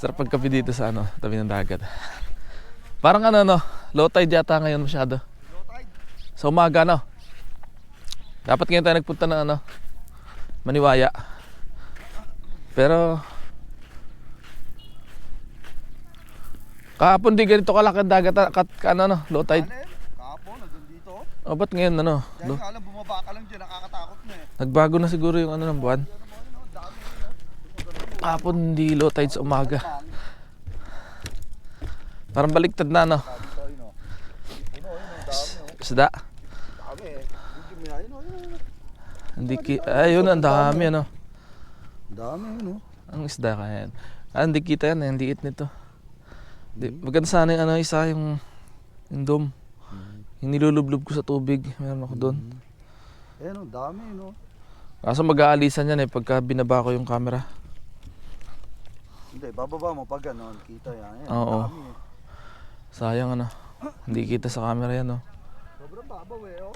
Sarap pagkape dito sa ano, tabi ng dagat. Parang ano no, low tide yata ngayon masyado. Sa umaga no. Dapat ngayon tayo nagpunta ng ano, Maniwaya. Pero kahapon di ganito kalaki ang dagat ano no, low tide. Kahapon, nandun dito. O ba't ngayon ano? Dahil nga lang bumaba ka lang dyan, nakakatakot na eh. Nagbago na siguro yung ano ng buwan. Kahapon hindi low tide sa umaga. Parang baliktad na no. Isda. Dami eh. Hindi ayun ang dami ano. Dami no. Ang isda kaya yan. Hindi kita yan, hindi it nito. Maganda sana yung ano, isa yung dome. Yung nilulublob ko sa tubig, meron ako doon. Eh no, dami no. Kaso mag-aalisan yan pagka binaba ko yung camera. Hindi, bababa mo pag ano, kita yan. Oo. Dami eh. Sayang ano, hindi kita sa camera yan no. Sobrang babaw eh oh.